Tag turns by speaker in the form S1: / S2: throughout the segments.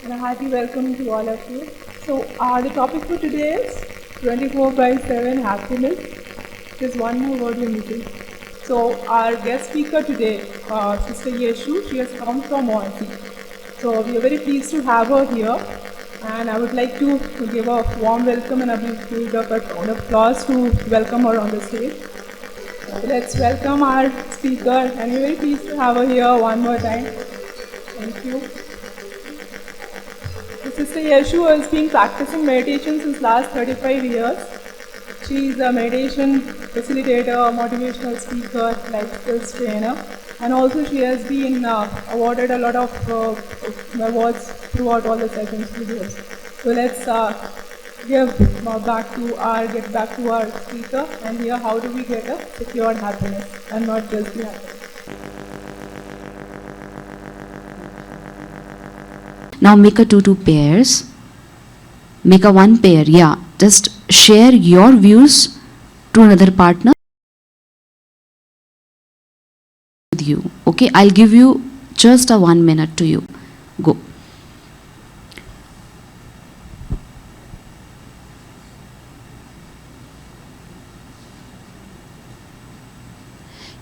S1: and a hearty welcome to all of you. So, the topic for today is 24 by 7 happiness. Just one more word you're missing. So, our guest speaker today, Sister Yeshu, she has come from Aussie. So, we are very pleased to have her here. And I would like to give a warm welcome and a big round of applause to welcome her on the stage. So let's welcome our speaker, and we're very pleased to have her here one more time. Thank you. So Sister Yeshu has been practicing meditation since last 35 years. She is a meditation facilitator, motivational speaker, life skills trainer, and also she has been awarded a lot of awards throughout all the sessions she gives. So let's get back to our speaker and hear how do we get a secured happiness and not just the happiness.
S2: Now make a 2 pairs. Make a 1 pair. Yeah, just share your views to another partner with you. Okay, I'll give you just a 1 minute to you. Go.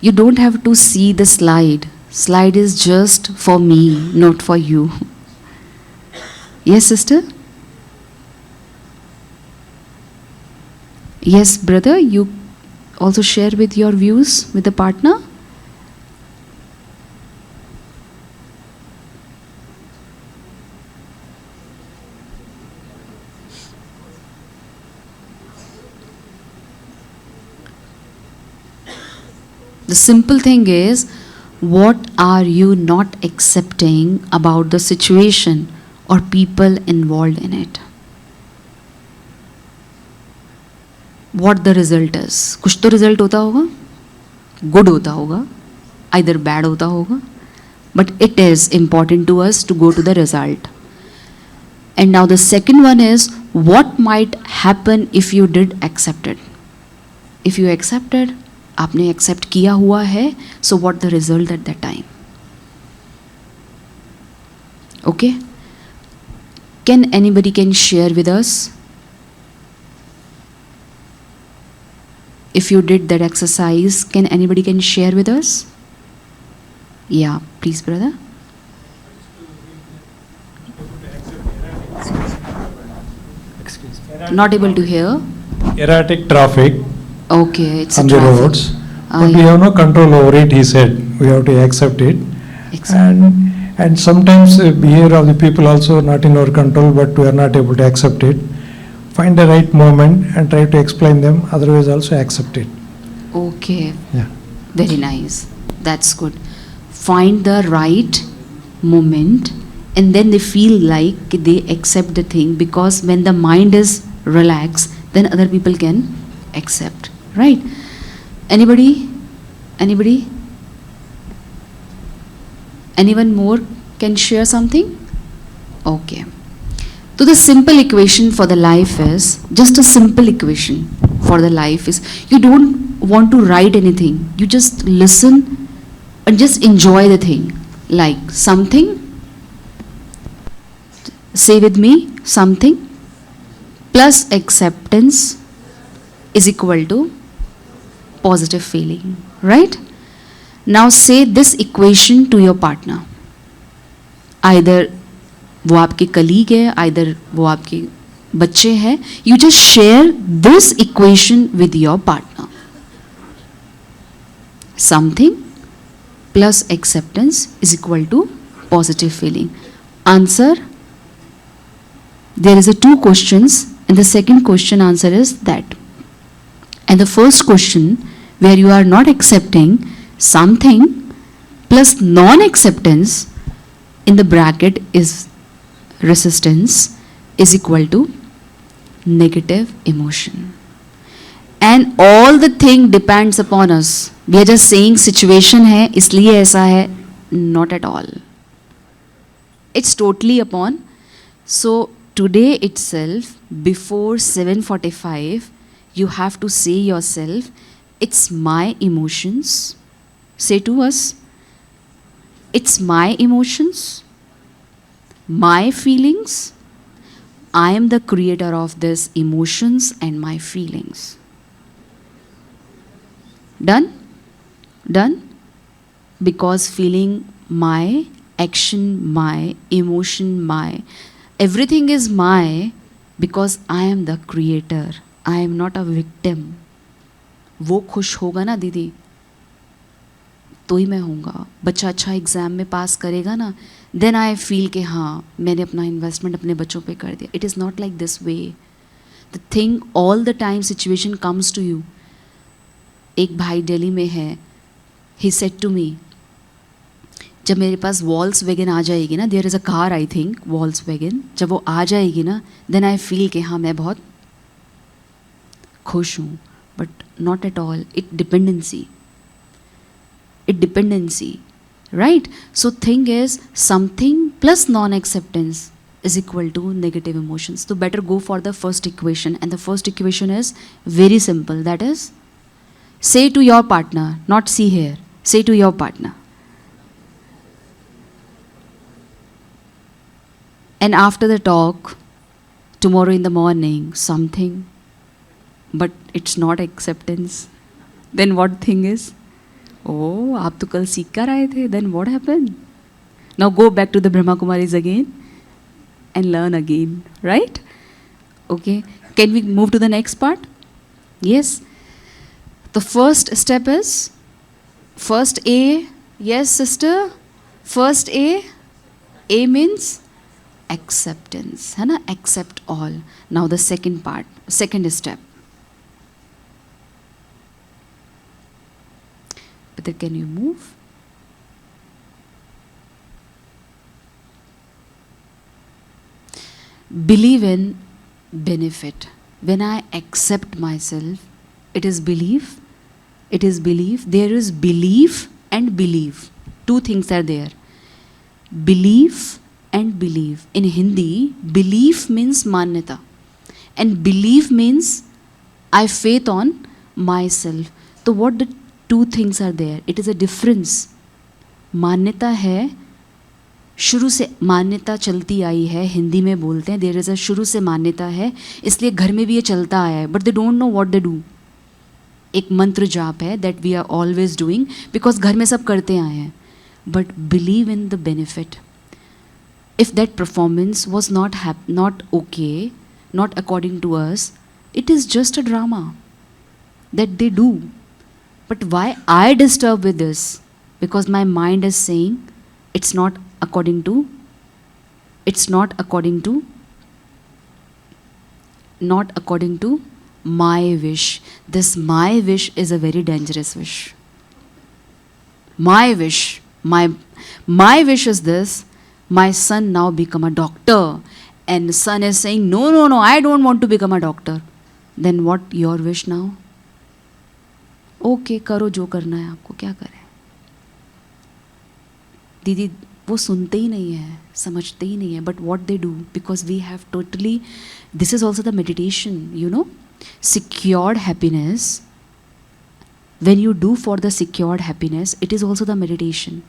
S2: You don't have to see the slide. Slide is just for me, not for you. Yes, sister? Yes, brother, you also share with your views with the partner? The simple thing is, what are you not accepting about the situation or people involved in it? What the result is? कुछ तो result होता होगा, good होता होगा, either bad होता होगा, but it is important to us to go to the result. And now the second one is, what might happen if you did accept it? If you accepted, आपने accept किया हुआ है, so what the result at that time? Okay? Can anybody share with us? If you did that exercise, can anybody share with us? Yeah, please, brother. Not able to hear.
S3: Erratic traffic.
S2: Okay, it's
S3: on
S2: a
S3: the
S2: traffic.
S3: roads, but we have no control over it. He said we have to accept it, and sometimes the behavior of the people also not in our control, but we are not able to accept it. Find the right moment and try to explain them. Otherwise, also accept it.
S2: Okay.
S3: Yeah.
S2: Very nice. That's good. Find the right moment, and then they feel like they accept the thing, because when the mind is relaxed, then other people can accept. Right? Anybody? Anybody? Anyone more can share something? Okay. So the simple equation for the life is, just a simple equation for the life is, you don't want to write anything. You just listen and just enjoy the thing. Like something, say with me, something plus acceptance is equal to positive feeling, right? Now say this equation to your partner. Either वो आपके colleague है, either वो आपके बच्चे हैं. You just share this equation with your partner. Something plus acceptance is equal to positive feeling. Answer. There is a 2 questions, and the second question answer is that. And the first question, where you are not accepting, something plus non-acceptance in the bracket is resistance, is equal to negative emotion. And all the thing depends upon us. We are just saying situation है इसलिए ऐसा है, not at all. It's totally upon. So today itself, before 7:45, you have to say yourself, it's my emotions. Say to us, it's my emotions. my feelings. I am the creator of this emotions and my feelings. Done? Done? Because feeling my, action my, emotion my, everything is my, because I am the creator. I am not a victim. वो खुश होगा ना दीदी तो ही मैं होऊंगा. बच्चा अच्छा एग्ज़ाम में पास करेगा ना, देन आई फील कि हाँ मैंने अपना इन्वेस्टमेंट अपने बच्चों पे कर दिया. It is not like this way. The thing all the time situation comes to you. एक भाई दिल्ली में है, ही सेड टू मी, जब मेरे पास वॉल्स वैगन आ जाएगी ना, there is a car I think Volkswagen, जब वो आ जाएगी ना, देन आई फील कि हाँ मैं बहुत खुश हूँ. But not at all. It dependency, right? So thing is, something plus non-acceptance is equal to negative emotions. So better go for the first equation, and the first equation is very simple. That is, say to your partner, not see here, say to your partner, and after the talk tomorrow in the morning something, but it's not acceptance, then what thing is? Oh, आप तो कल सीख कर आए थे. Then what happened? Now go back to the Brahma Kumaris again and learn again, right? Okay. Can we move to the next part? Yes. The first step is, first A. Yes, sister. First A. A means acceptance, है ना? Accept all. Now the second part, second step. But then can you move? Believe in benefit. When I accept myself, it is belief. It is belief. There is belief and believe. Two things are there. Belief and believe. In Hindi, belief means manyata, and belief means I faith on myself. So what the two things are there? It is a difference. मान्यता है, शुरू से मान्यता चलती आई है, हिंदी में बोलते हैं देयर इज़ अ, शुरू से मान्यता है, इसलिए घर में भी ये चलता आया है. But they don't know what they do. एक मंत्र जाप है that we are always doing because घर में सब करते आए हैं. But believe in the benefit. If that performance was not okay, not according to us, it is just a drama that they do. But why I disturb with this? Because my mind is saying it's not according to my wish. This my wish is a very dangerous wish. My wish, my wish is this. My son now become a doctor, and the son is saying no, I don't want to become a doctor. Then what your wish now? Okay, करो जो करना है आपको, क्या करें. दीदी वो सुनते ही नहीं है, समझते ही नहीं है. But what they do, because we have totally, this is also the meditation, you know, secured happiness. When you do for the secured happiness, it is also the meditation.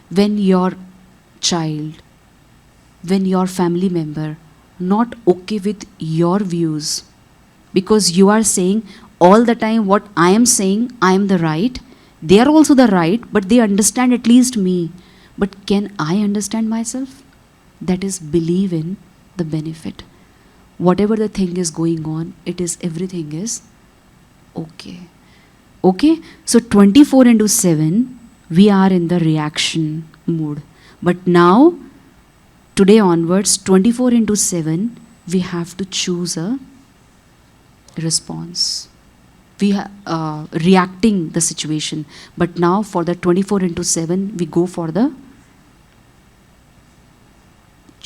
S2: When your child, when your family member not okay with your views, because you are saying all the time what I am saying, I am the right, they are also the right, but they understand at least me. But can I understand myself? That is believe in the benefit. Whatever the thing is going on, it is, everything is okay. Okay, so 24/7 we are in the reaction mood. But now, today onwards, 24/7, we have to choose a response. We are reacting the situation. But now, for the 24/7, we go for the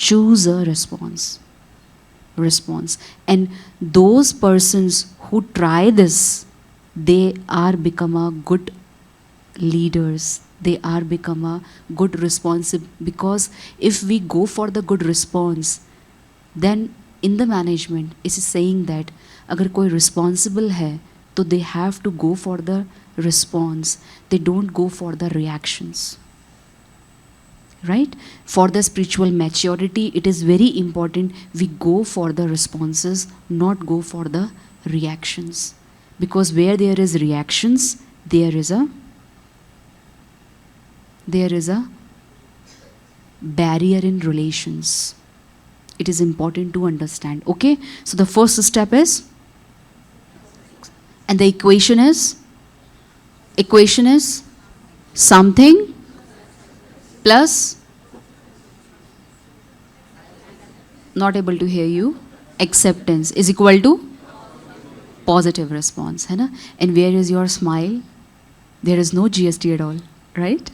S2: choose a response. And those persons who try this, they are become a good leaders. They are become a good responsive, because if we go for the good response, then in the management it is saying that अगर कोई responsible है तो they have to go for the response. They don't go for the reactions. right? For the spiritual maturity, it is very important we go for the responses, not go for the reactions. Because where there is reactions, there is a barrier in relations. It is important to understand. Okay, so the first step is, and the equation is something plus, not able to hear you, acceptance is equal to positive response, है ना? And where is your smile? There is no GST at all, right?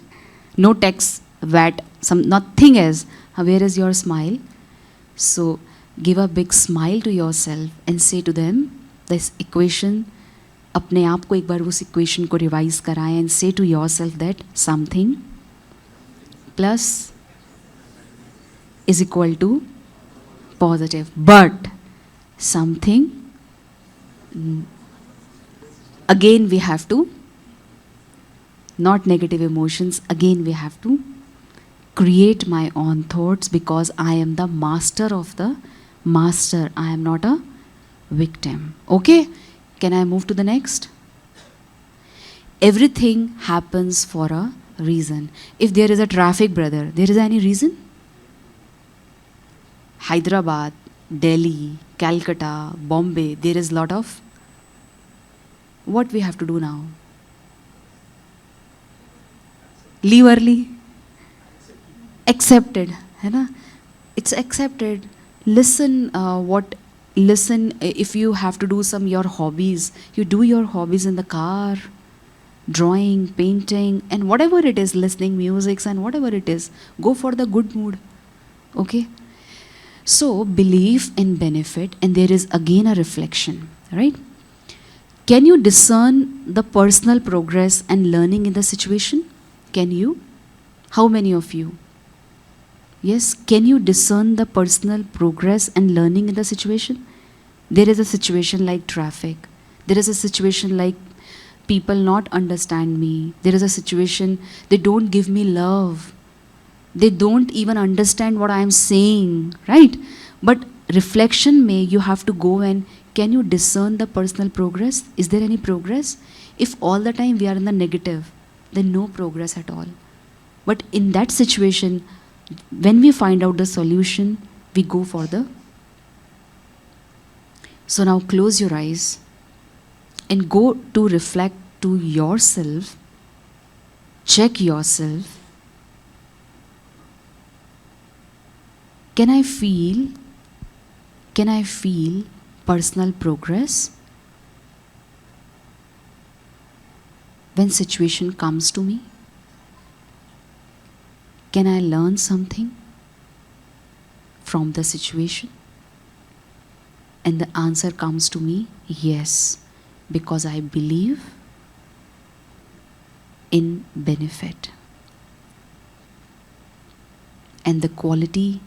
S2: No tax, VAT, nothing else. Where is your smile? So give a big smile to yourself and say to them, this equation, अपने आप को एक बार उस equation को revise कराएं and say to yourself that something plus is equal to positive, but something, again we have to, not negative emotions, again we have to create my own thoughts, because I am the master of the master. I am not a victim. Okay, can I move to the next? Everything happens for a reason. If there is a traffic, brother, there is any reason? Hyderabad, Delhi, Calcutta, Bombay, there is lot of, what we have to do now? Leave early. Accepted, है ना? It's accepted. Listen, listen, if you have to do some your hobbies, you do your hobbies in the car, drawing, painting, and whatever it is, listening music and whatever it is, go for the good mood. Okay? So, belief in benefit, and there is again a reflection, right? Can you discern the personal progress and learning in the situation? Can you? How many of you? Yes, can you discern the personal progress and learning in the situation? There is a situation like traffic. There is a situation like people not understand me. There is a situation they don't give me love. They don't even understand what I am saying, right? But reflection may, you have to go and can you discern the personal progress? Is there any progress? If all the time we are in the negative, then no progress at all. But in that situation, when we find out the solution, we go for the. So now close your eyes and go to reflect to yourself, check yourself. Can I feel personal progress when situation comes to me? Can I learn something from the situation? And the answer comes to me, yes, because I believe in benefit. And the quality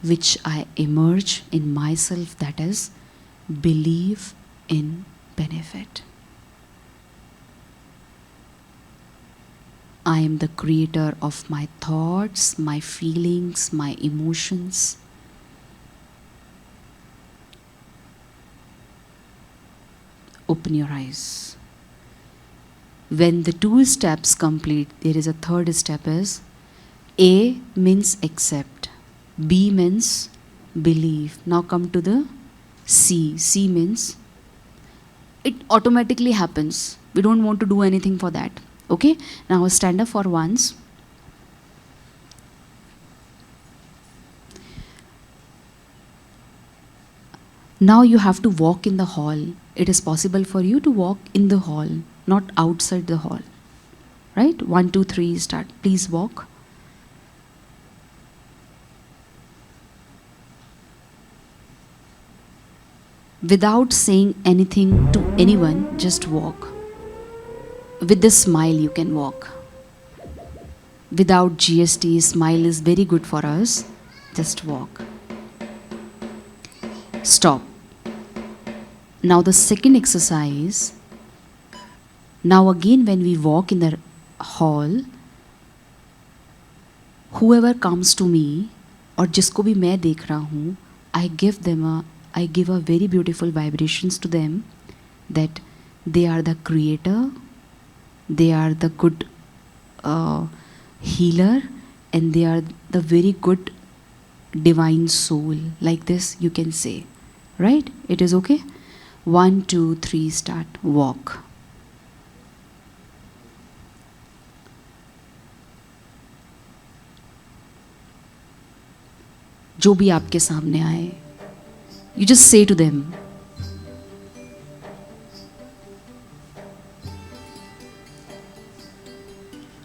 S2: which I emerge in myself, that is, believe in benefit. I am the creator of my thoughts, my feelings, my emotions. Open your eyes. When the 2 steps complete, there is a 3rd step is, A means accept, B means believe. Now come to the C. C means it automatically happens. We don't want to do anything for that. Okay, now stand up for once. Now you have to walk in the hall. It is possible for you to walk in the hall, not outside the hall. Right? 1, 2, 3, start. Please walk. Without saying anything to anyone, just walk. With a smile you can walk. Without GST, smile is very good for us. Just walk. Stop. Now the second exercise. Now again when we walk in the hall, whoever comes to me, और जिसको भी मैं देख रहा हूँ, I give a very beautiful vibrations to them that they are the creator, they are the good healer, and they are the very good divine soul. Like this you can say, right? It is okay? 1, 2, 3, start. Walk. जो भी आपके सामने आए, you just say to them,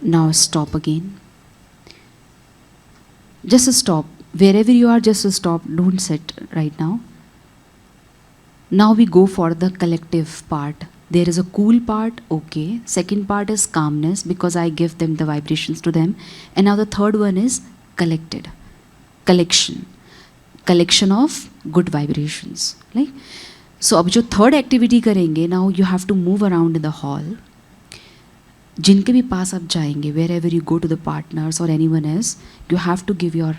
S2: now stop again. Just stop. Wherever you are, just stop. Don't sit right now. Now we go for the collective part. There is a cool part, okay. Second part is calmness, because I give them the vibrations to them. And now the third one is collected. Collection of good vibrations. Like, so अब जो third activity करेंगे, now you have to move around in the hall. जिनके भी पास आप जाएंगे, wherever you go to the partners or anyone else, you have to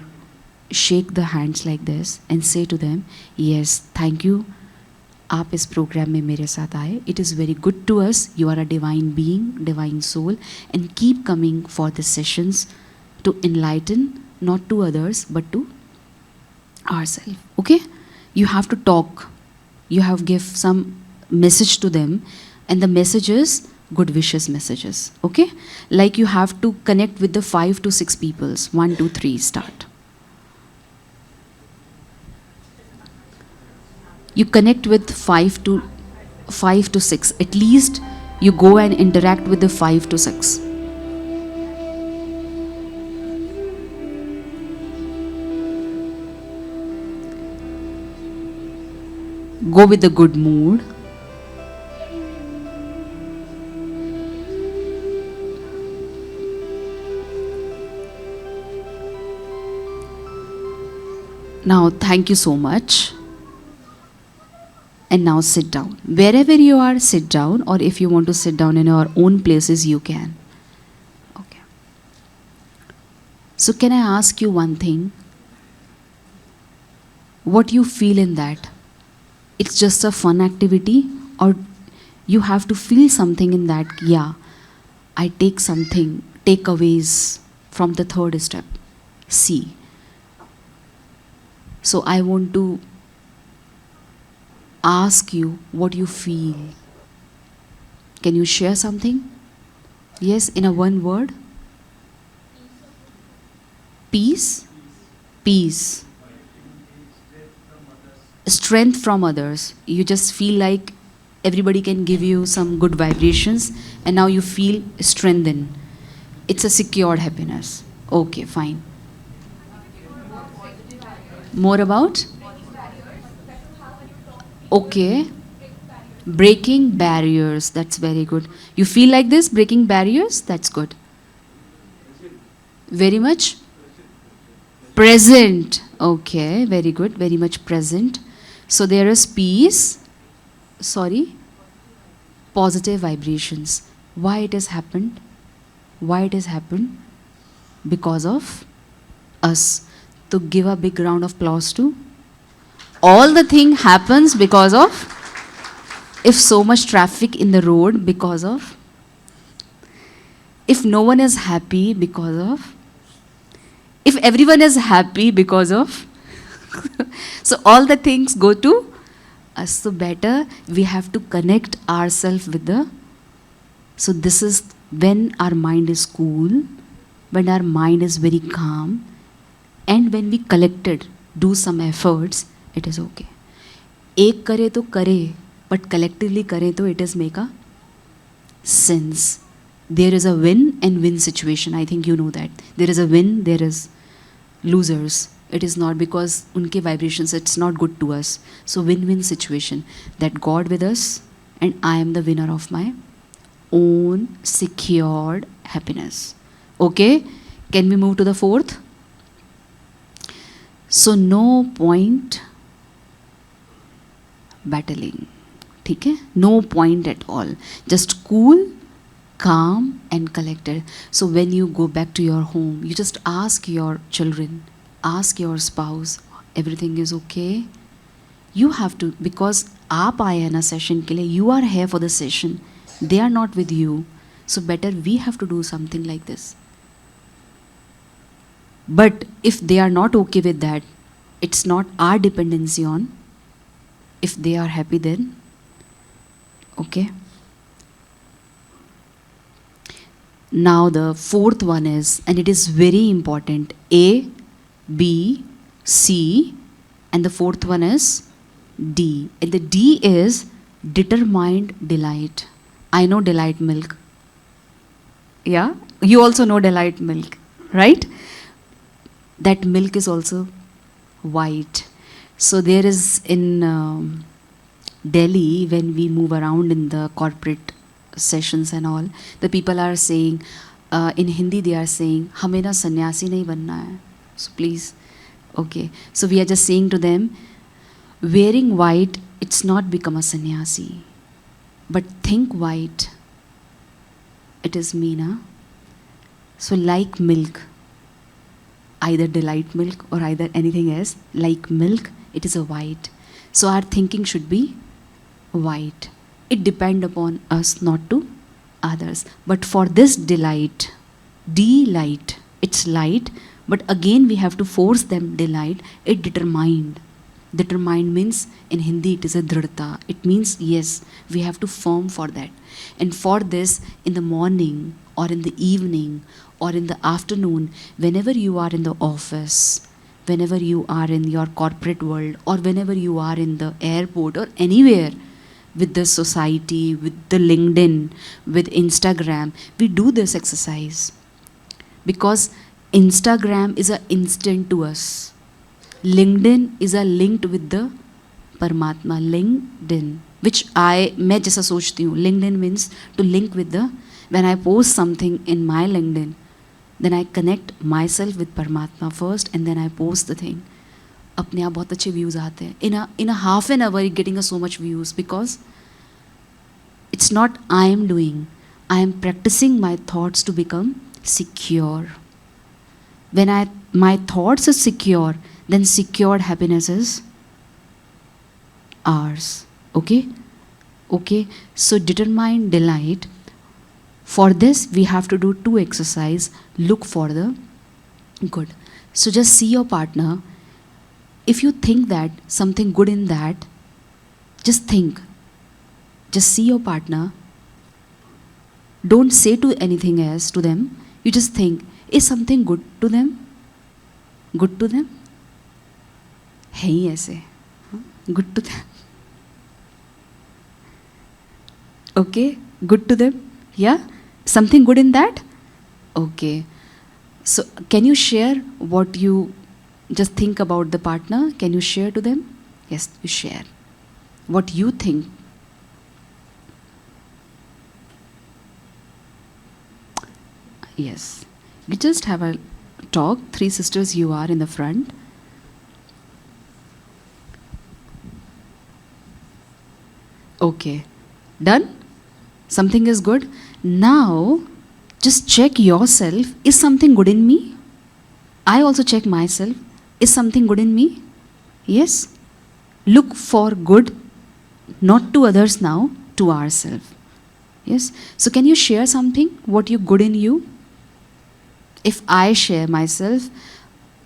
S2: shake the hands like this and say to them, yes, thank you, आप इस programme में मेरे साथ आए. It is very good to us. You are a divine being, divine soul, and keep coming for the sessions to enlighten, not to others, but to ourselves. Okay? You have to talk. You have give some message to them, and the message is good wishes messages. Okay? Like you have to connect with the 5 to 6 peoples. 1, 2, 3, start. You connect with 5 to 6. At least you go and interact with the 5 to 6. Go with the good mood. Now, thank you so much. And now sit down. Wherever you are, sit down, or if you want to sit down in your own places, you can. Okay. So can I ask you one thing? What you feel in that? It's just a fun activity, or you have to feel something in that? Yeah, I take something, takeaways from the third step. See. So I want to ask you what you feel. Can you share something? Yes, in a one word? Peace? Peace. Strength from others. You just feel like everybody can give you some good vibrations, and now you feel strengthened. It's a secured happiness. Okay, fine. More about? Okay. Breaking barriers. That's very good. You feel like this, breaking barriers? That's good. Very much? Present. Okay, very good. Very much present. So there is peace. Sorry. Positive vibrations. Why it has happened? Why it has happened? Because of us. To give a big round of applause to. All the thing happens because of, if so much traffic in the road, because of, if no one is happy, because of, if everyone is happy, because of. So all the things go to us. So better we have to connect ourselves with the, so this is when our mind is cool, when our mind is very calm, and when we collected do some efforts, it is okay. एक करे तो करे, but collectively करे तो it is make a sense. There is a win and win situation. I think you know that. There is a win, there is losers. It is not because unke vibrations, it's not good to us. So win-win situation. That God with us, and I am the winner of my own secured happiness. Okay? Can we move to the fourth? So no point battling. ठीक है? No point at all. Just cool calm and collected. So when you go back to your home, you just ask your children, ask your spouse, everything is okay? You have to, because आप आए हैं ना session के लिए, you are here for the session, they are not with you, so better we have to do something like this. But if they are not okay with that, it's not our dependency on. If they are happy, then okay. Now the fourth one is, and it is very important, A, B, C, and the fourth one is D. And the D is determined delight. I know delight milk. Yeah? You also know delight milk, right? That milk is also white. So there is in Delhi, when we move around in the corporate sessions and all, the people are saying, in Hindi they are saying, हमें ना सन्यासी नहीं बनना है. So please, okay. So we are just saying to them, wearing white, it's not become a sannyasi. But think white, it is me, na? So like milk, either delight milk or either anything else, like milk, it is a white. So our thinking should be white. It depends upon us, not to others. But for this delight, delight, it's light, but again we have to force them delight, it determined. Determined means in Hindi it is a dhrita. It means yes, we have to firm for that. And for this, in the morning or in the evening or in the afternoon, whenever you are in the office, whenever you are in your corporate world, or whenever you are in the airport or anywhere with the society, with the LinkedIn, with Instagram, we do this exercise. Because Instagram is an instant to us. LinkedIn is a linked with the Paramatma. LinkedIn, which मैं जैसा सोचती हूँ, LinkedIn means to link with the, when I post something in my LinkedIn, then I connect myself with Paramatma first and then I post the thing. अपने आप बहुत अच्छे views आते हैं. In a half an hour, you're getting so much views because it's not I am doing. I am practicing my thoughts to become secure. When my thoughts are secure, then secured happiness is ours. Okay? Okay? So determine delight. For this, we have to do two exercises. Look for the good. So just see your partner. If you think that something good in that, just think. Just see your partner. Don't say to anything else to them. You just think, is something good to them? Good to them? है ही ऐसे. Good to them. Okay? Good to them? Yeah? Something good in that? Okay. So can you share what you just think about the partner? Can you share to them? Yes, you share. What you think. Yes. You just have a talk. Three sisters, you are in the front. Okay. Done? Something is good. Now, just check yourself. Is something good in me? I also check myself. Is something good in me? Yes. Look for good, not to others now, to ourselves. Yes. So can you share something, what you good in you? If I share myself,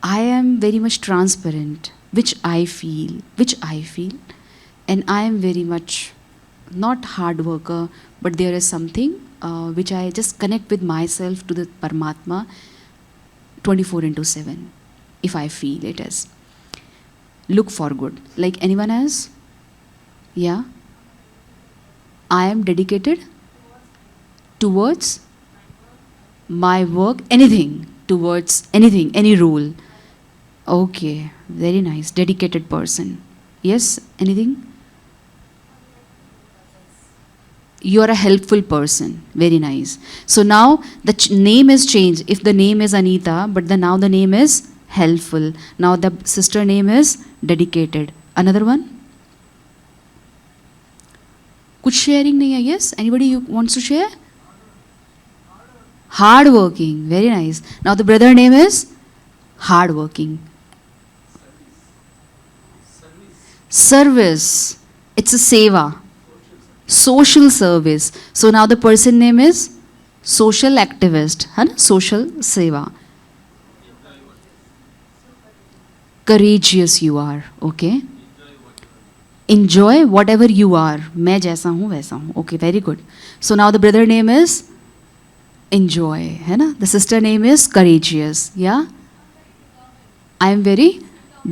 S2: I am very much transparent, which I feel, and I am very much not hard worker, but there is something which I just connect with myself to the Paramatma 24/7, if I feel it is. Look for good. Like anyone else? Yeah? I am dedicated towards my work, anything, towards anything, any role. Okay, very nice. Dedicated person. Yes, anything? You are a helpful person. Very nice. So now the name is changed. If the name is Anita, but now the name is helpful. Now the sister name is dedicated. Another one? कुछ sharing नहीं है? Yes? Anybody who wants to share? Hardworking. Very nice. Now the brother name is hardworking. Service. It's a seva. Social service. So now the person name is social activist. है ना? Social seva. Courageous you are. Okay. Enjoy whatever you are. मैं जैसा हूँ वैसा हूँ. Okay, very good. So now the brother name is enjoy. है ना? The sister name is courageous. Yeah. I am very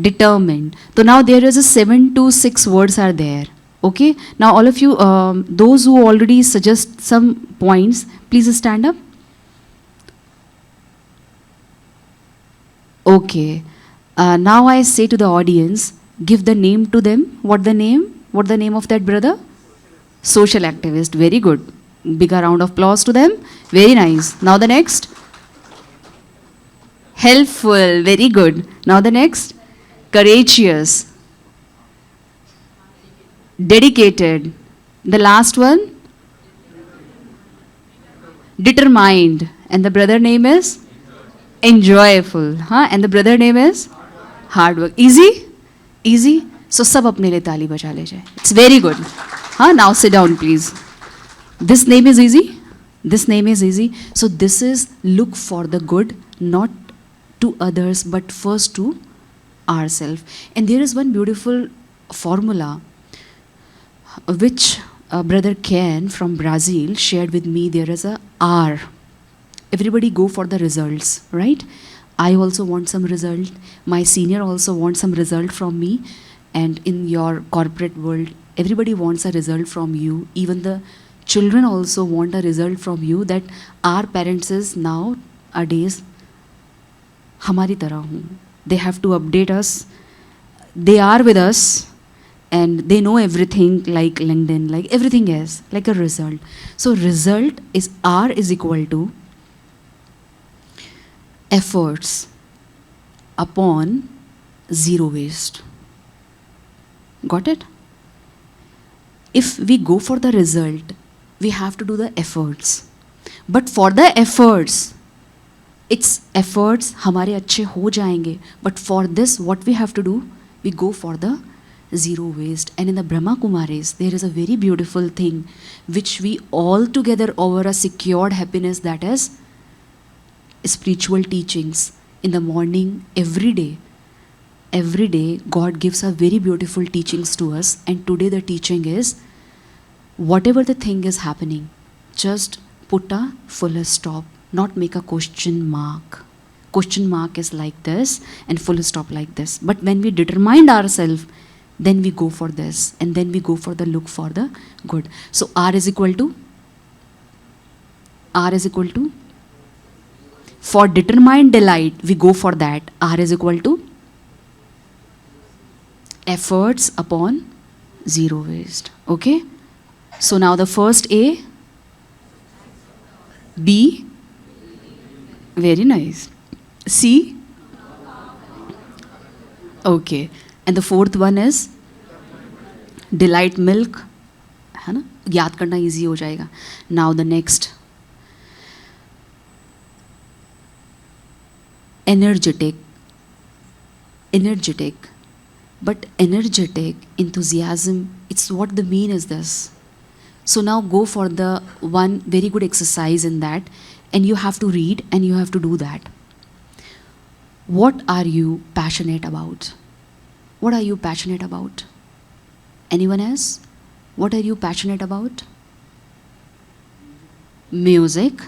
S2: determined. So now there is a 7 to 6 words are there. Okay. Now all of you, those who already suggest some points, please stand up. Okay. Now I say to the audience, give the name to them. What the name? What the name of that brother? Social activist. Very good. Big round of applause to them. Very nice. Now the next. Helpful. Very good. Now the next. Courageous. Dedicated. The last one. Determined. And the brother name is? Enjoyful. Huh? And the brother name is? Hard work. Easy? Easy? So सब अपने लिए ताली बजा ले जाए. It's very good. Huh? Now sit down please. This name is easy. This name is easy. So this is look for the good, not to others, but first to ourselves. And there is one beautiful formula which brother Ken from Brazil shared with me. There is a R. Everybody go for the results, right? I also want some result. My senior also wants some result from me. And in your corporate world, everybody wants a result from you. Even the children also want a result from you, that our parents is nowadays hamari tarah hoon. They have to update us. They are with us and they know everything, like LinkedIn, like everything else, like a result. So result is R is equal to efforts upon zero waste. Got it? If we go for the result, we have to do the efforts. But for the efforts, its efforts हमारे अच्छे हो जाएंगे. But for this, what we have to do? We go for the zero waste. And in the Brahma Kumaris, there is a very beautiful thing which we all together over a secured happiness, that is spiritual teachings. In the morning, every day, God gives a very beautiful teachings to us. And today the teaching is, whatever the thing is happening, just put a full stop, not make a question mark. Question mark is like this and full stop like this. But when we determine ourselves, then we go for this and then we go for the look for the good. So R is equal to? For determined delight, we go for that. R is equal to? Efforts upon zero waste. Okay? So now the first A, B, very nice. C, okay. And the fourth one is delight milk. है ना? याद करना easy हो जाएगा. Now the next, energetic. But energetic, enthusiasm, it's what the mean is this. So now go for the one very good exercise in that, and you have to read and you have to do that. What are you passionate about? What are you passionate about? Anyone else? What are you passionate about? Music,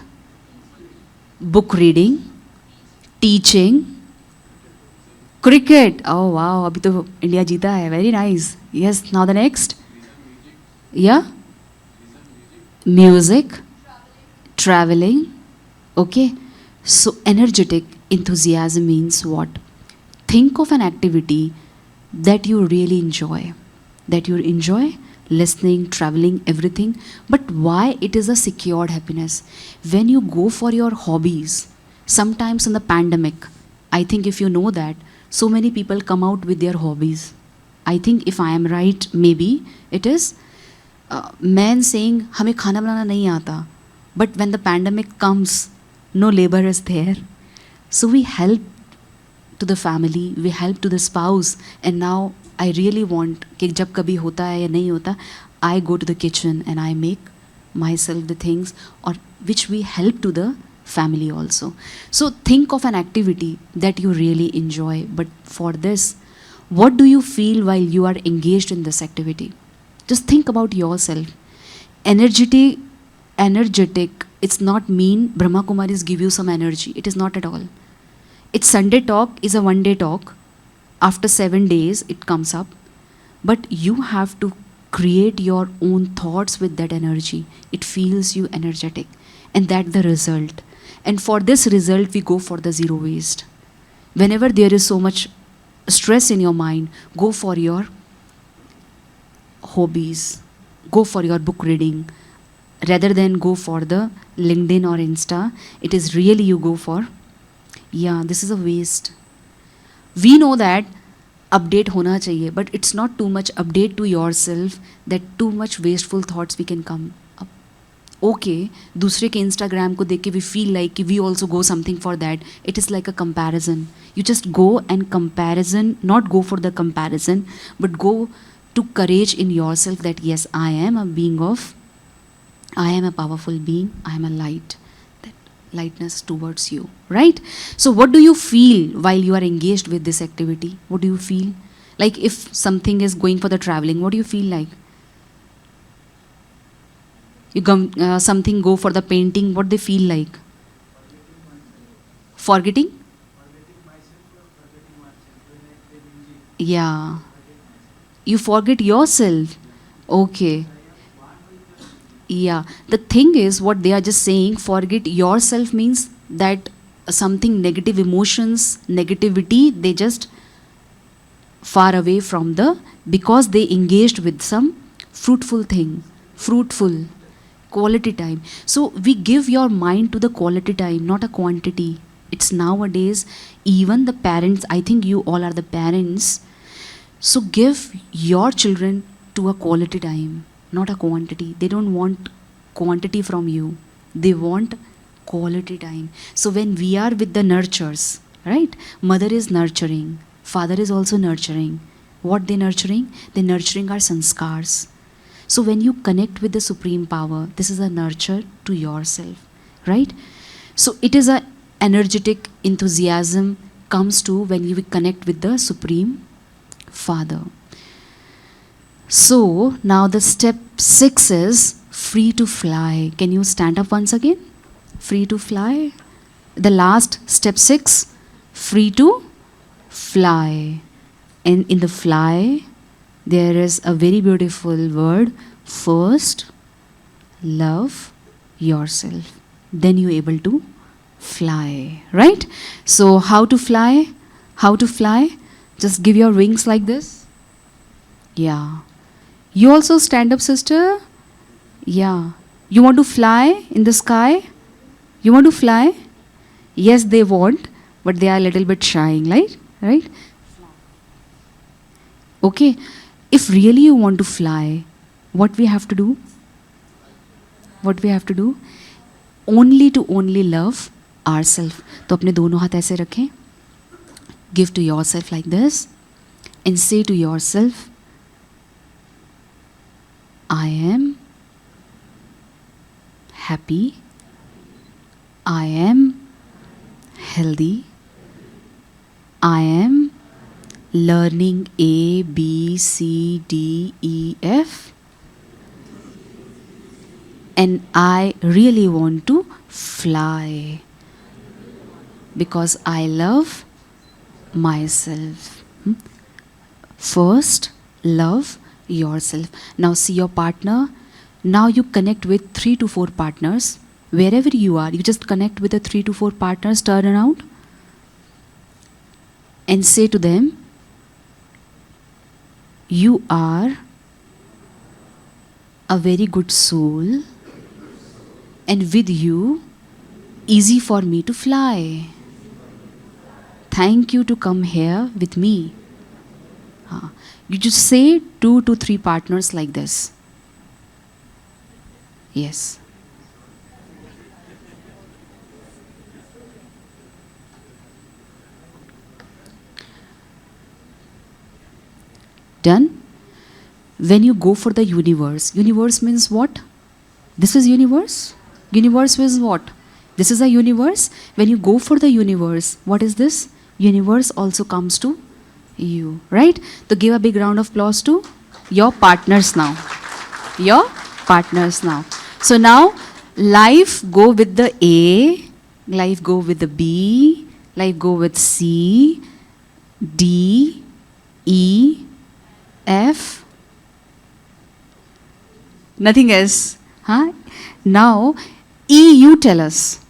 S2: book reading, teaching, cricket. Oh wow, abhi to India jeeta hai. Very nice. Yes, now the next. Yeah? Music, traveling. Okay. So energetic, enthusiasm means what? Think of an activity that you really enjoy. Listening, traveling, everything. But why it is a secured happiness? When you go for your hobbies, sometimes in the pandemic, I think if you know that, so many people come out with their hobbies. I think if I am right, maybe it is men saying, हमें खाना बनाना नहीं आता. But when the pandemic comes, no labor is there. So we help to the family, we help to the spouse, and now I really want कि जब कभी होता है या नहीं होता, I go to the kitchen and I make myself the things, or which we help to the family also. So think of an activity that you really enjoy, but for this, what do you feel while you are engaged in this activity? Just think about yourself. Energetic, it's not mean Brahma Kumaris give you some energy. It is not at all. It's Sunday talk is a one day talk. After 7 days, it comes up. But you have to create your own thoughts with that energy. It feels you energetic. And that's the result. And for this result, we go for the zero waste. Whenever there is so much stress in your mind, go for your hobbies. Go for your book reading. Rather than go for the LinkedIn or Insta, it is really you go for, yeah, this is a waste. We know that update hona chahiye, but it's not too much update to yourself that too much wasteful thoughts we can come up. Okay, दूसरे के Instagram को देख के we feel like we also go something for that. It is like a comparison. You just go and comparison, not go for the comparison, but go to courage in yourself that yes, I am a being of, I am a powerful being, I am a light. That lightness towards you, right? So what do you feel while you are engaged with this activity? What do you feel? Like if something is going for the traveling, what do you feel like? You something go for the painting, what they feel like? Forgetting? Yeah. You forget yourself. Okay. Yeah. The thing is, what they are just saying, forget yourself means that something negative emotions, negativity, they just far away from the, because they engaged with some fruitful thing, fruitful, quality time. So we give your mind to the quality time, not a quantity. It's nowadays, even the parents, I think you all are the parents, so give your children to a quality time, not a quantity. They don't want quantity from you. They want quality time. So when we are with the nurtures, right? Mother is nurturing. Father is also nurturing. What they nurturing? They nurturing our sanskars. So when you connect with the Supreme Power, this is a nurture to yourself, right? So it is a energetic enthusiasm comes to when you connect with the Supreme Father. So now the step 6 is free to fly. Can you stand up once again? Free to fly. The last step 6, free to fly. And in the fly, there is a very beautiful word. First, love yourself. Then you're able to fly, right? So how to fly? How to fly? Just give your wings like this. Yeah. You also stand up, sister. Yeah. You want to fly in the sky? You want to fly? Yes, they want, but they are a little bit shying, right? Right? Okay. If really you want to fly, what we have to do? What we have to do? Only to only love ourselves. तो अपने दोनों हाथ ऐसे रखें. Give to yourself like this and say to yourself, I am happy, I am healthy, I am learning A, B, C, D, E, F, and I really want to fly because I love myself. First, love yourself. Now see your partner. Now you connect with 3 to 4 partners. Wherever you are, you just connect with the 3 to 4 partners, turn around and say to them, you are a very good soul, and with you, easy for me to fly. Thank you to come here with me. You just say 2 to 3 partners like this. Yes. Done? When you go for the universe, universe means what? This is universe. Universe is what? This is a universe. When you go for the universe, what is this? Universe also comes to you, right? So give a big round of applause to your partners now. Your partners now. So now life go with the A, life go with the B, life go with C, D, E, F. Nothing else. Huh? Now E, you tell us.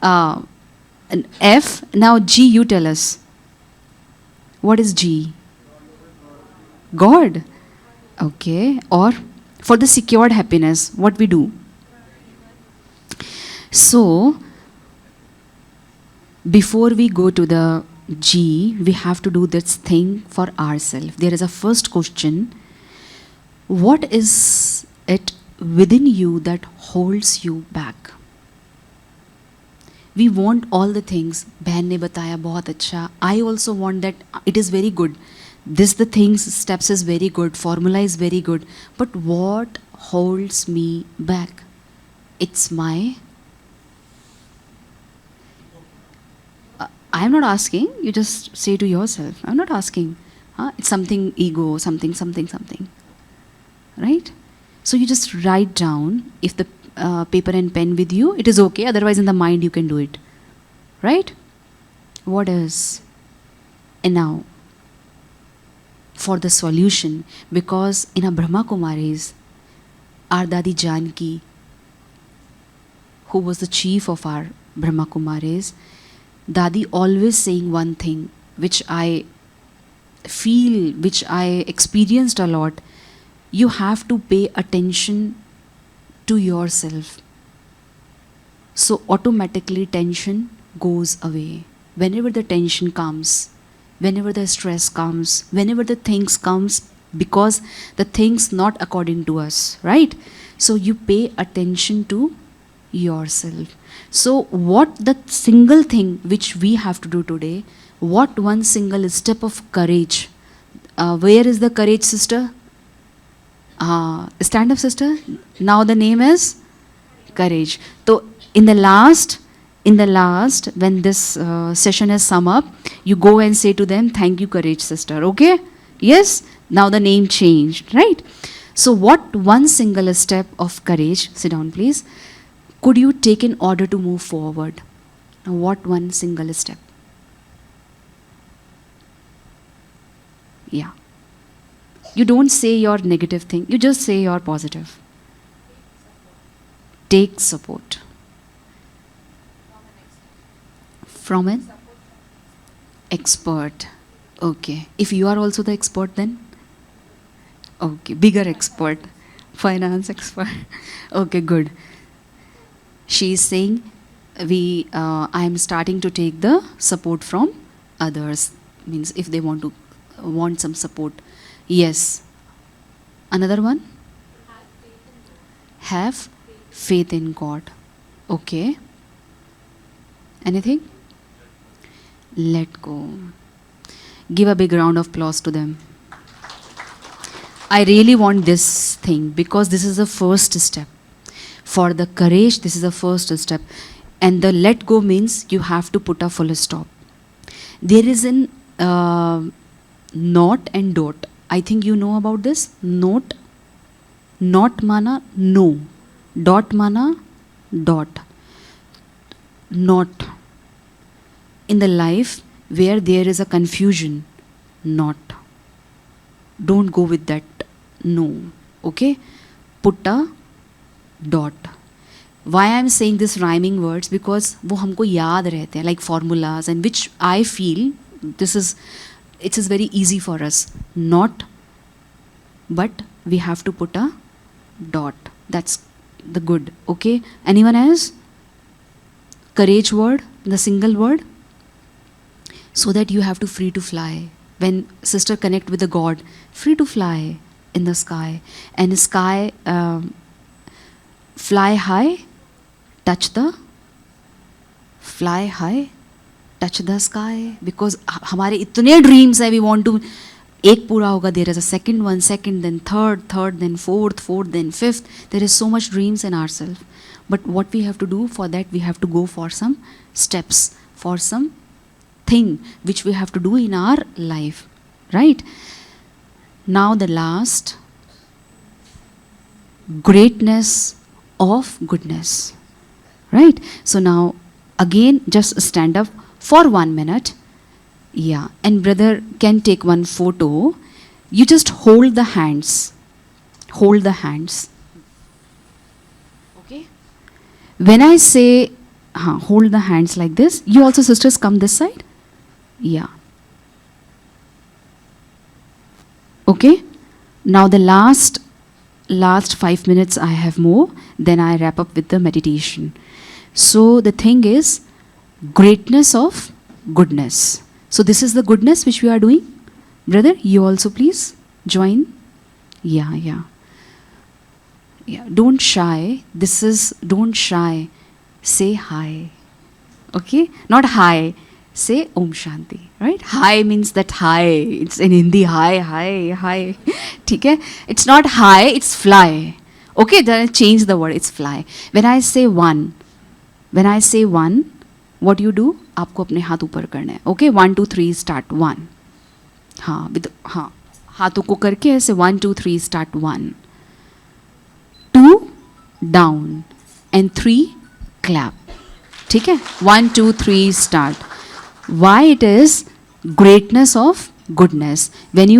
S2: And F, now G, you tell us. What is G? God. Okay. Or for the secured happiness, what we do? So, before we go to the G, we have to do this thing for ourselves. There is a first question. What is it within you that holds you back? We want all the things. बहन ने बताया बहुत अच्छा. I also want that. It is very good. This the things, steps is very good. Formula is very good. But what holds me back? It's my... I am not asking. You just say to yourself. I am not asking. It's something ego, something. Right? So you just write down. If the paper and pen with you, it is okay. Otherwise in the mind you can do it. Right? What else? And now, for the solution, because in our Brahma Kumaris, our Dadi Janki, who was the chief of our Brahma Kumaris, Dadi always saying one thing, which I feel, which I experienced a lot. You have to pay attention to yourself. So automatically tension goes away. Whenever the tension comes, whenever the stress comes, whenever the things comes, because the things not according to us, right? So you pay attention to yourself. So what the single thing which we have to do today, what one single step of courage? Where is the courage, sister? Stand up, sister. Now the name is courage. So in the last, when this session is sum up, you go and say to them, thank you, courage, sister. Okay? Yes? Now the name changed, right? So what one single step of courage, sit down please, could you take in order to move forward? Now what one single step? Yeah. You don't say your negative thing, you just say your positive. Take support. From an expert. Okay. If you are also the expert then? Okay. Bigger expert. Finance expert. Okay, good. She is saying, I am starting to take the support from others. Means if they want some support. Yes. Another one? Have faith in God. Okay. Anything? Let go. Give a big round of applause to them. I really want this thing because this is the first step. For the courage, this is the first step. And the let go means you have to put a full stop. There is an not and dot. I think you know about this. Not mana no. Dot mana dot. Not. In the life where there is a confusion, not. Don't go with that no. Okay? Put a dot. Why I am saying this rhyming words? Because वो हमको याद रहते हैं, like formulas, and which I feel it is very easy for us. Not, but we have to put a dot. That's the good. Okay? Anyone else? Courage word, the single word. So that you have to free to fly. When sister connect with the God, free to fly in the sky. And sky, fly high, touch the sky. Because हमारे इतने dreams है, we want to एक पूरा होगा, there is a second one, second, then third, then fourth, then fifth. There is so much dreams in ourselves. But what we have to do for that, we have to go for some steps, for some thing which we have to do in our life, right? Now the last, greatness of goodness, right? So now again just stand up for 1 minute. Yeah, and brother can take one photo. You just hold the hands. Hold the hands. Okay? When I say, hold the hands like this, you also sisters come this side. Yeah. Okay? Now the last 5 minutes I have more, then I wrap up with the meditation. So the thing is, greatness of goodness. So this is the goodness which we are doing. Brother, you also please join. Yeah. Don't shy. This is, don't shy. Say hi. Okay? Not hi. Say Om Shanti. Right? Hi means that hi. It's in Hindi. Hi. ठीक है? It's not hi, it's fly. Okay? Then I change the word. It's fly. When I say one, what you do? आपको अपने हाथ ऊपर करने हैं. Okay? 1, 2, 3, start. 1. हाथों को करके ऐसे 1, 2, 3, start. 1. 2, down. And 3, clap. ठीक है? 1, 2, 3, start. Why it is greatness of goodness? When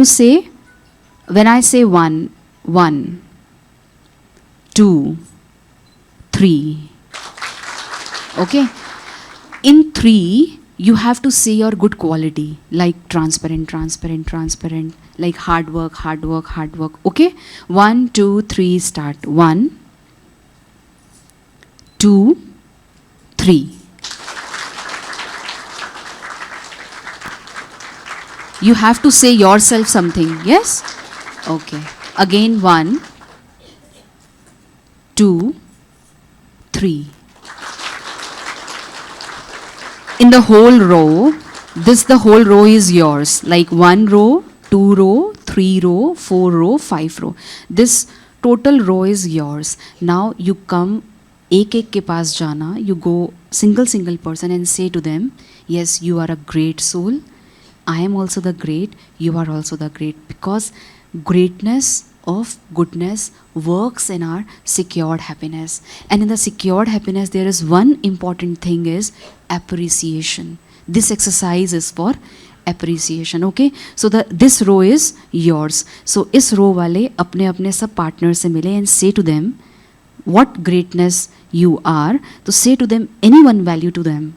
S2: I say 1, 2, 3. Okay? In 3, you have to say your good quality, like transparent, like hard work. Okay? 1, 2, 3, start. 1, 2, 3. You have to say yourself something, yes? Okay. Again 1, 2, 3. In the whole row, the whole row is yours. Like 1 row, 2 row, 3 row, 4 row, 5 row. This total row is yours. Now you come, एक के पास जाना, you go single person and say to them, yes, you are a great soul. I am also the great, you are also the great. Because greatness of goodness works in our secured happiness. And in the secured happiness, there is one important thing is appreciation. This exercise is for appreciation. Okay? So this row is yours. So इस row वाले अपने सब partner से मिले and say to them what greatness you are. तो say to them any one value to them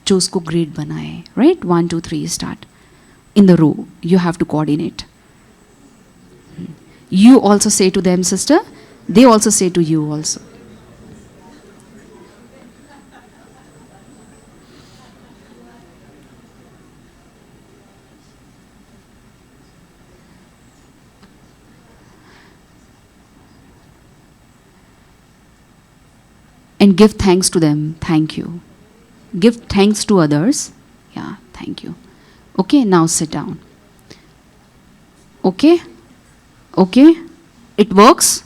S2: जो उसको great बनाए. Right? 1, 2, 3, start. In the row, you have to coordinate. You also say to them, sister. They also say to you also. And give thanks to them. Thank you. Give thanks to others. Yeah, thank you. Okay, now sit down. Okay? Okay? It works?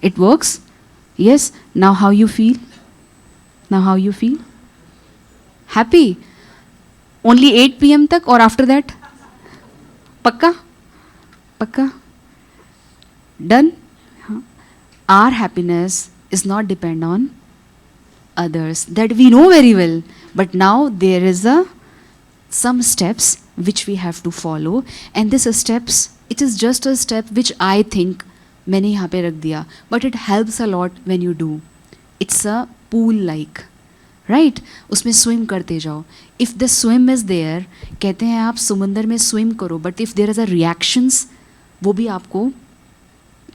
S2: It works? Yes? Now how you feel? Now how you feel? Happy? Only 8 p.m. tak or after that? Pakka? Pakka? Done? Our happiness is not depend on others. That we know very well. But now there is some steps which we have to follow, and this steps, it is just a step which I think मैंने यहाँ पे रख दिया, but it helps a lot when you do. It's a pool like, right? उसमें swim करते जाओ. If the swim is there, कहते हैं आप समुंदर में swim करो, but if there is a reactions, वो भी आपको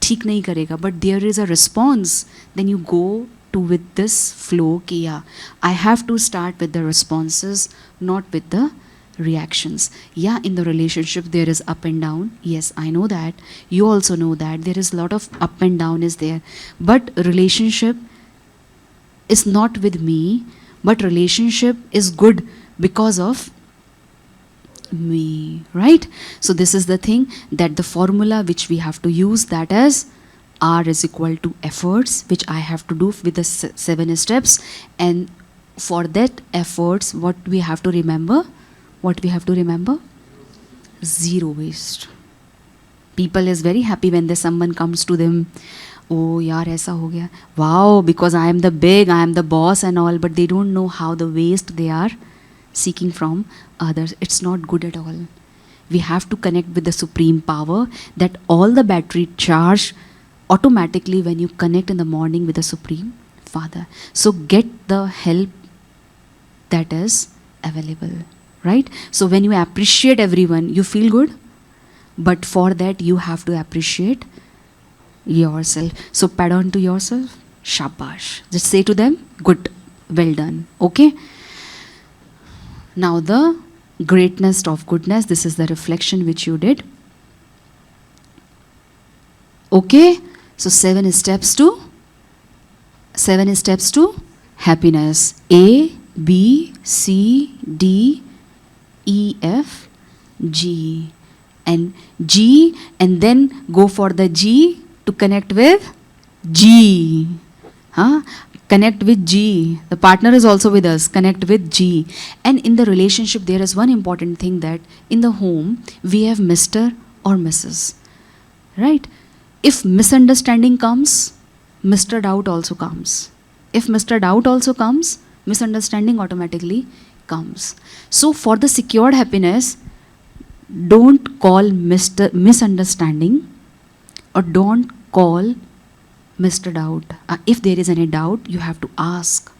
S2: ठीक नहीं करेगा. But there is a response, then you go to with this flow कि yeah, I have to start with the responses, not with the reactions. Yeah, in the relationship there is up and down. Yes, I know that. You also know that. There is a lot of up and down is there. But relationship is not with me, but relationship is good because of me, right? So this is the thing, that the formula which we have to use, that is R is equal to efforts, which I have to do with the 7 steps. And for that efforts, what we have to remember? What we have to remember? Zero waste. People is very happy when there's someone comes to them, oh yaar aisa ho gaya, wow, because I am the big, I am the boss and all, but they don't know how the waste they are seeking from others. It's not good at all. We have to connect with the supreme power, that all the battery charge automatically when you connect in the morning with the Supreme Father. So get the help that is available, right? So when you appreciate everyone, you feel good. But for that, you have to appreciate yourself. So pat on to yourself. Shabash. Just say to them, good, well done. Okay? Now the greatness of goodness. This is the reflection which you did. Okay? So 7 steps to happiness. A, B, C, D, E, F, G. And G, and then go for the G to connect with G. Connect with G. The partner is also with us. Connect with G. And in the relationship, there is one important thing, that in the home, we have Mr. or Mrs. Right? If misunderstanding comes, Mr. Doubt also comes. If Mr. Doubt also comes, misunderstanding automatically comes. So for the secured happiness, don't call Mr. Misunderstanding, or don't call Mr. Doubt. If there is any doubt, you have to ask.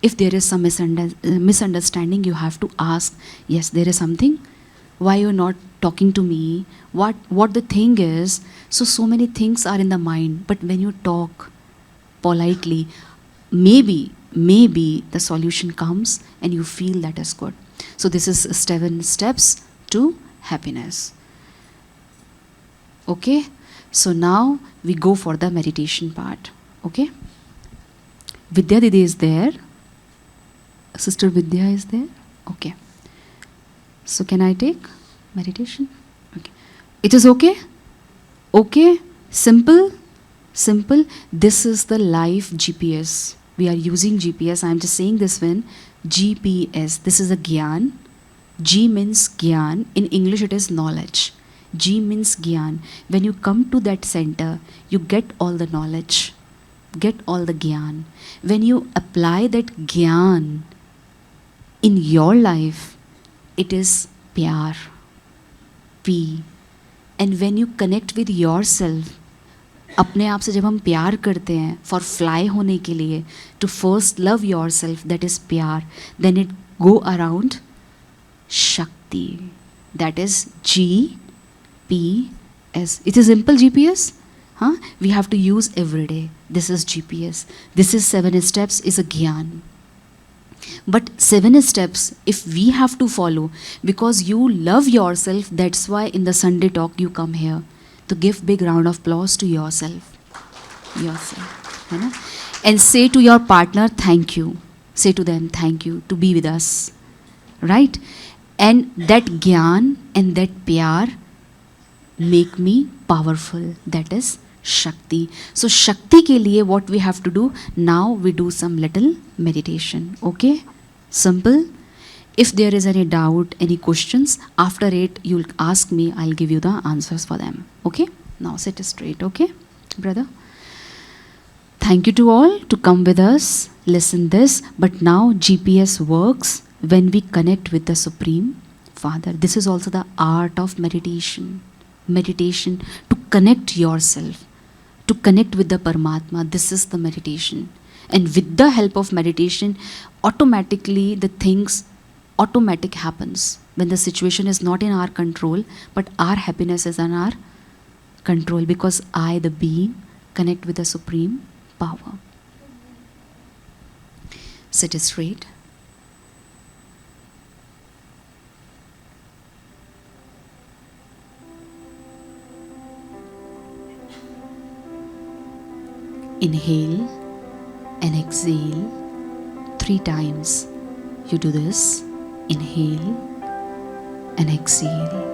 S2: If there is some misunderstanding, you have to ask, yes, there is something. Why you're not talking to me? What the thing is? So many things are in the mind, but when you talk politely, maybe the solution comes and you feel that is good. So this is 7 steps to happiness. Okay? So now we go for the meditation part. Okay? Vidya Didi is there. Sister Vidya is there. Okay. So can I take meditation? Okay. It is okay? Okay? Simple? Simple. This is the life GPS. We are using GPS. I am just saying this one. GPS. This is a Gyan. G means Gyan. In English it is knowledge. G means Gyan. When you come to that center, you get all the knowledge. Get all the Gyan. When you apply that Gyan in your life, it is Pyar. P. And when you connect with yourself, अपने आप से जब हम प्यार करते हैं for fly होने के लिए, to first love your yourself इज प्यार, देन इट गो अराउंड शक्ति, दैट इज GPS. It is simple GPS. We have to use every day. This is GPS. This is 7 steps, is a Gyan. But 7 steps, if we have to follow, because you love yourself, that's why in the Sunday talk you come here to give big round of applause to yourself. And say to your partner, thank you. Say to them, thank you to be with us. Right? And that Gyan and that Pyar make me powerful. That is Shakti. So Shakti ke liye what we have to do? Now we do some little meditation. Okay? Simple. If there is any doubt, any questions, after it you'll ask me, I'll give you the answers for them. Okay? Now sit straight. Okay, brother? Thank you to all to come with us, listen this. But now GPS works when we connect with the Supreme Father. This is also the art of meditation. Meditation to connect yourself, to connect with the Paramatma. This is the meditation. And with the help of meditation, automatically the things automatic happens. When the situation is not in our control, but our happiness is in our control, because I, the being, connect with the Supreme Power. Sit straight. Inhale and exhale 3 times. You do this. Inhale and exhale.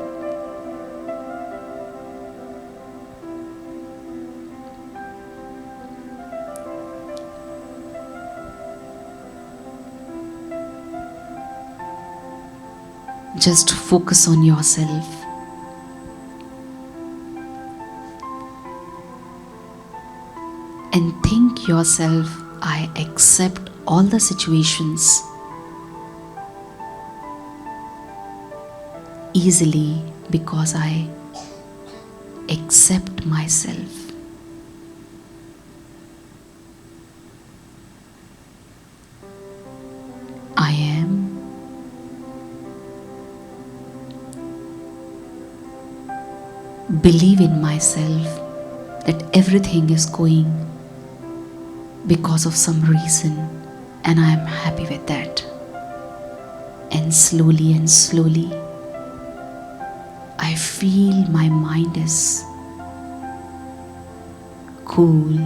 S2: Just focus on yourself. And think yourself, I accept all the situations easily because I accept myself. I am believe in myself that everything is going because of some reason, and I am happy with that. And slowly, I feel my mind is cool,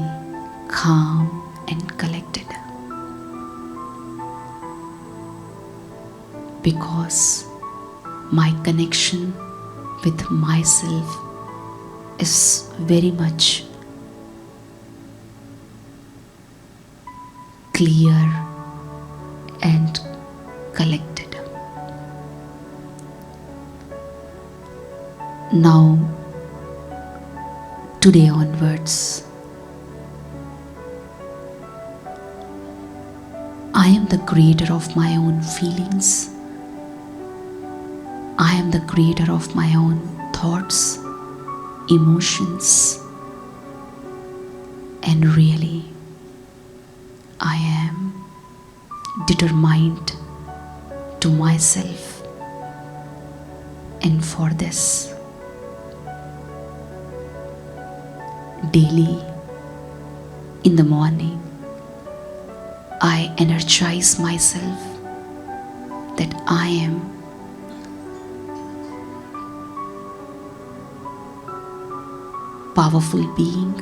S2: calm, and collected. Because my connection with myself is very much clear and collected. Now, today onwards, I am the creator of my own feelings. I am the creator of my own thoughts, emotions, and really, I am determined to myself, and for this, daily in the morning, I energize myself that I am powerful being.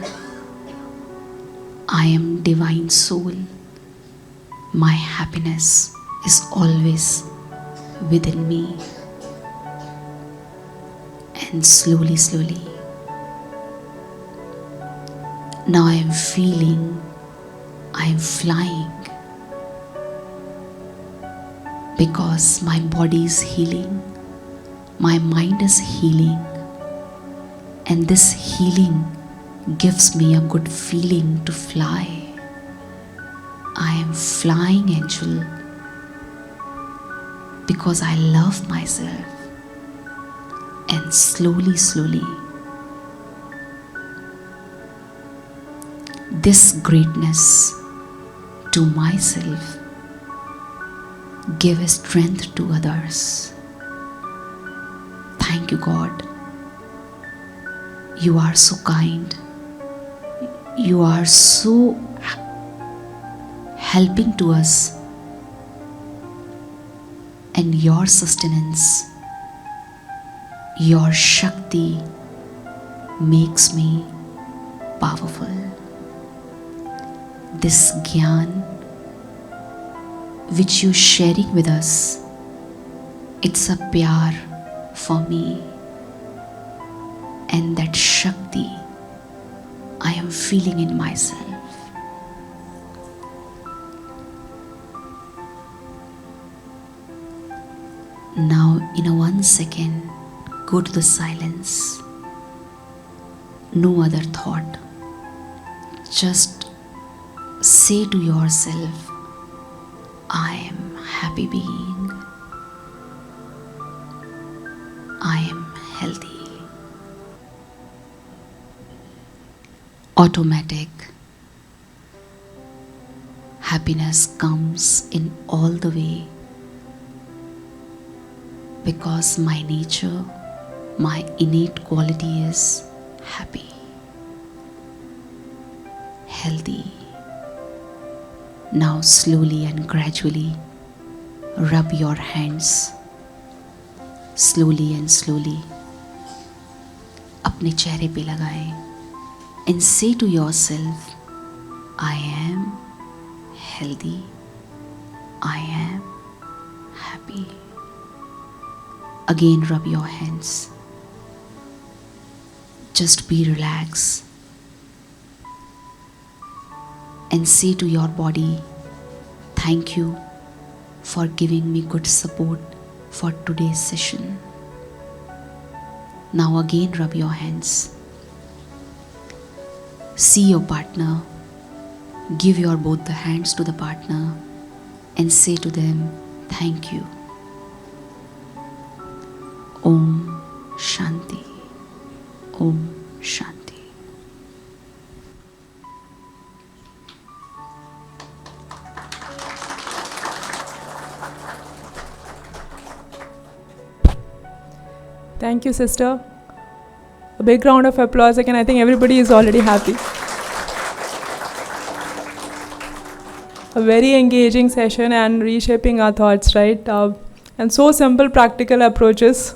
S2: I am divine soul. My happiness is always within me. And slowly, now I am feeling I am flying because my body is healing, my mind is healing, and this healing gives me a good feeling to fly. I am flying angel because I love myself. And slowly, this greatness to myself give strength to others. Thank you, God. You are so kind. You are so helping to us, and your sustenance, your Shakti makes me powerful. This Gyan which you sharing with us, it's a pyar for me, and that Shakti I am feeling in myself. Now in a 1 second, go to the silence. No other thought. Just say to yourself, I am happy being. I am healthy. Automatic. Happiness comes in all the way. Because my nature, my innate quality is happy, healthy. Now slowly and gradually rub your hands. Slowly and slowly अपने चेहरे पे लगाएं and say to yourself, I am healthy, I am happy. Again, rub your hands. Just be relaxed and say to your body, thank you for giving me good support for today's session. Now again rub your hands. See your partner. Give your both the hands to the partner and say to them, thank you. Om Shanti. Om Shanti.
S1: Thank you, sister. A big round of applause again. I think everybody is already happy. A very engaging session and reshaping our thoughts, right? And so simple, practical approaches.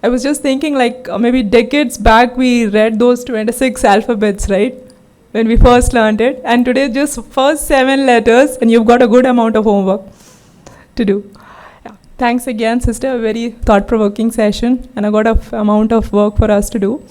S1: I was just thinking, like maybe decades back, we read those 26 alphabets, right? When we first learned it. And today, just first 7 letters, and you've got a good amount of homework to do. Yeah. Thanks again, sister. A very thought-provoking session, and a good amount of work for us to do.